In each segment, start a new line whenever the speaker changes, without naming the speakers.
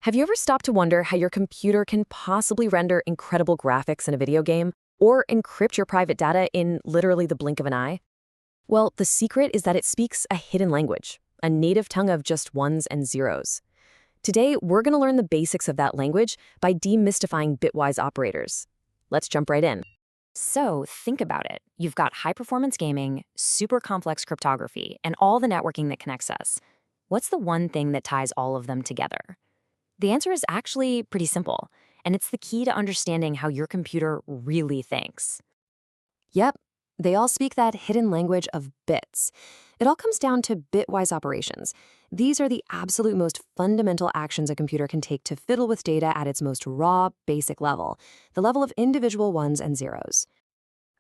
Have you ever stopped to wonder how your computer can possibly render incredible graphics in a video game or encrypt your private data in literally the blink of an eye? Well, the secret is that it speaks a hidden language, a native tongue of just ones and zeros. Today, we're going to learn the basics of that language by demystifying Bitwise operators. Let's jump right in.
So think about it. You've got high-performance gaming, super complex cryptography, and all the networking that connects us. What's the one thing that ties all of them together? The answer is actually pretty simple, and it's the key to understanding how your computer really thinks.
Yep, they all speak that hidden language of bits. It all comes down to bitwise operations. These are the absolute most fundamental actions a computer can take to fiddle with data at its most raw, basic level, the level of individual ones and zeros.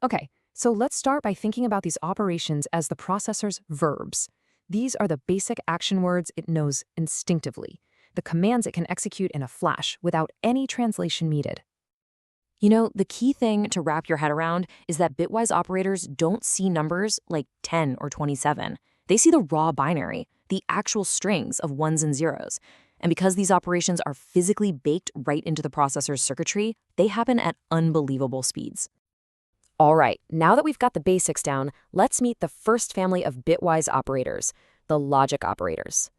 Okay, so let's start by thinking about these operations as the processor's verbs. These are the basic action words it knows instinctively, the commands it can execute in a flash without any translation needed.
You know, the key thing to wrap your head around is that bitwise operators don't see numbers like 10 or 27. They see the raw binary, the actual strings of ones and zeros. And because these operations are physically baked right into the processor's circuitry, they happen at unbelievable speeds. All right, now that we've got the basics down, let's meet the first family of bitwise operators, the logic operators.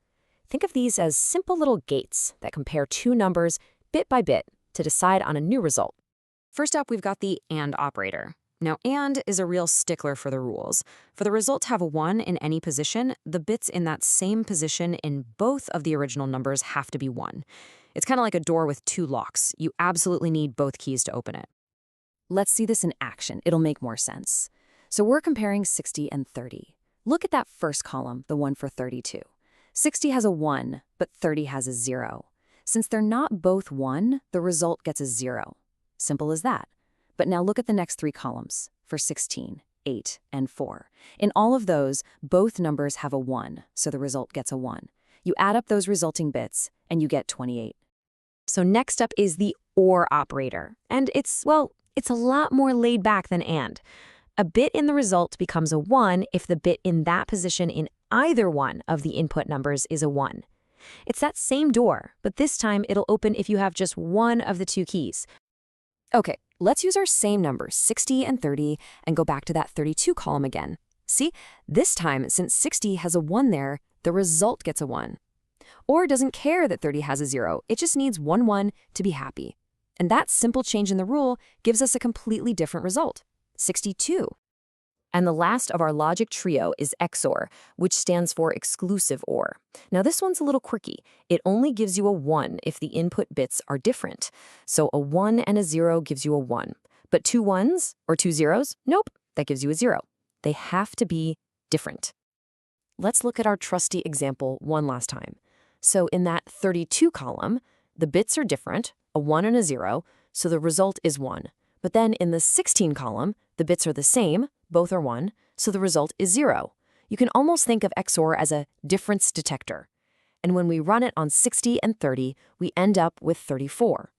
Think of these as simple little gates that compare two numbers bit by bit to decide on a new result.
First up, we've got the AND operator. Now, AND is a real stickler for the rules. For the result to have a 1 in any position, the bits in that same position in both of the original numbers have to be 1. It's kind of like a door with two locks. You absolutely need both keys to open it.
Let's see this in action. It'll make more sense. So we're comparing 60 and 30. Look at that first column, the one for 32. 60 has a 1, but 30 has a 0. Since they're not both 1, the result gets a 0. Simple as that. But now look at the next three columns for 16, 8, and 4. In all of those, both numbers have a 1, so the result gets a 1. You add up those resulting bits, and you get 28. So next up is the OR operator. And it's a lot more laid back than AND. A bit in the result becomes a 1 if the bit in that position in either one of the input numbers is a 1. It's that same door, but this time it'll open if you have just one of the two keys. Okay, let's use our same numbers, 60 and 30, and go back to that 32 column again. See, this time, since 60 has a 1 there, the result gets a 1. OR doesn't care that 30 has a 0, it just needs 1, 1 to be happy. And that simple change in the rule gives us a completely different result, 62. And the last of our logic trio is XOR, which stands for exclusive OR. Now this one's a little quirky. It only gives you a 1 if the input bits are different. So a 1 and a 0 gives you a 1. But two 1s or two 0s? Nope, that gives you a 0. They have to be different. Let's look at our trusty example one last time. So in that 32 column, the bits are different, a 1 and a 0, so the result is 1. But then in the 16 column, the bits are the same, both are 1, so the result is 0. You can almost think of XOR as a difference detector. And when we run it on 60 and 30, we end up with 34.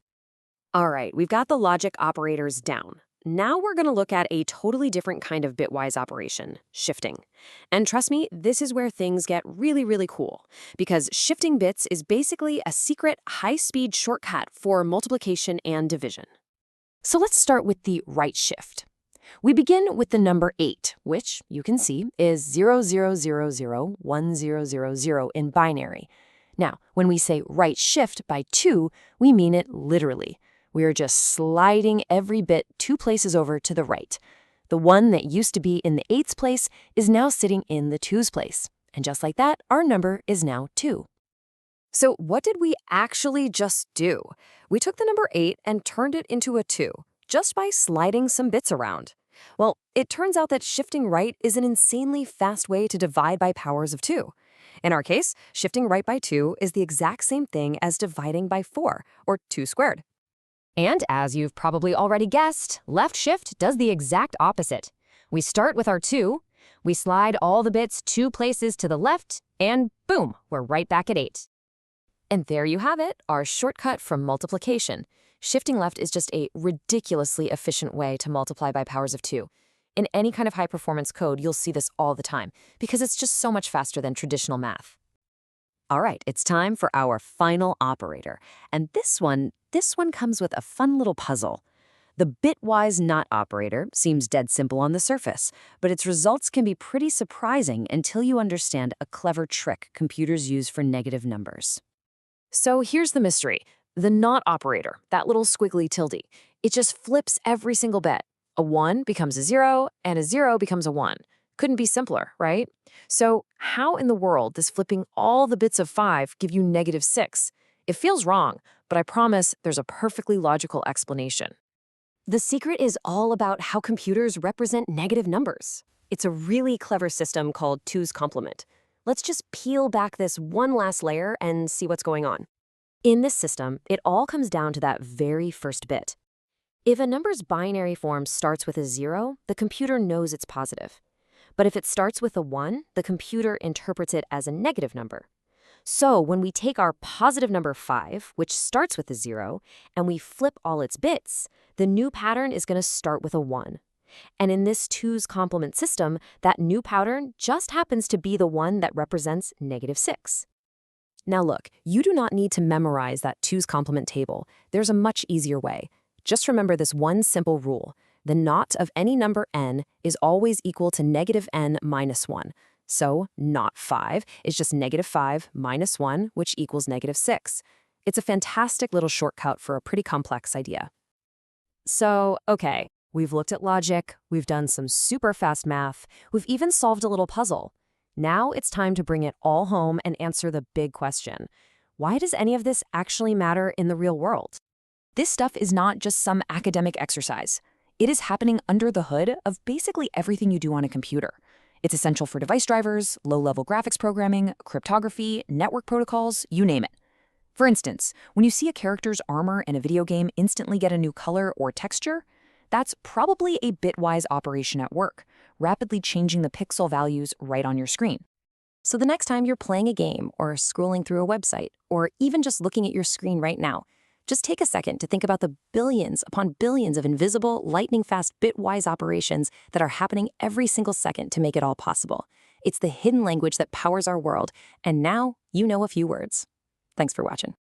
All right, we've got the logic operators down. Now we're going to look at a totally different kind of bitwise operation, shifting. And trust me, this is where things get really, really cool, because shifting bits is basically a secret high-speed shortcut for multiplication and division. So let's start with the right shift. We begin with the number 8, which, you can see, is 00001000 in binary. Now, when we say right shift by 2, we mean it literally. We are just sliding every bit 2 places over to the right. The 1 that used to be in the 8's place is now sitting in the 2's place. And just like that, our number is now 2. So what did we actually just do? We took the number 8 and turned it into a 2, just by sliding some bits around. Well, it turns out that shifting right is an insanely fast way to divide by powers of 2. In our case, shifting right by 2 is the exact same thing as dividing by 4, or 2 squared.
And as you've probably already guessed, left shift does the exact opposite. We start with our 2, we slide all the bits 2 places to the left, and boom, we're right back at 8.
And there you have it, our shortcut from multiplication. Shifting left is just a ridiculously efficient way to multiply by powers of 2. In any kind of high-performance code, you'll see this all the time, because it's just so much faster than traditional math. All right, it's time for our final operator. And this one comes with a fun little puzzle. The bitwise not operator seems dead simple on the surface, but its results can be pretty surprising until you understand a clever trick computers use for negative numbers.
So here's the mystery. The not operator, that little squiggly tilde, it just flips every single bit. A 1 becomes a 0, and a 0 becomes a 1. Couldn't be simpler, right? So how in the world does flipping all the bits of 5 give you -6? It feels wrong, but I promise there's a perfectly logical explanation.
The secret is all about how computers represent negative numbers. It's a really clever system called two's complement. Let's just peel back this one last layer and see what's going on. In this system, it all comes down to that very first bit. If a number's binary form starts with a 0, the computer knows it's positive. But if it starts with a 1, the computer interprets it as a negative number. So when we take our positive number 5, which starts with a 0, and we flip all its bits, the new pattern is going to start with a 1. And in this two's complement system, that new pattern just happens to be the one that represents -6. Now look, you do not need to memorize that two's complement table. There's a much easier way. Just remember this one simple rule. The not of any number n is always equal to -n minus 1. So not 5 is just -5 minus 1, which equals -6. It's a fantastic little shortcut for a pretty complex idea. So, okay, we've looked at logic, we've done some super fast math, we've even solved a little puzzle. Now it's time to bring it all home and answer the big question. Why does any of this actually matter in the real world?
This stuff is not just some academic exercise. It is happening under the hood of basically everything you do on a computer. It's essential for device drivers, low-level graphics programming, cryptography, network protocols, you name it. For instance, when you see a character's armor in a video game instantly get a new color or texture, that's probably a bitwise operation at work, rapidly changing the pixel values right on your screen.
So the next time you're playing a game or scrolling through a website, or even just looking at your screen right now, just take a second to think about the billions upon billions of invisible, lightning-fast bitwise operations that are happening every single second to make it all possible. It's the hidden language that powers our world, and now you know a few words. Thanks for watching.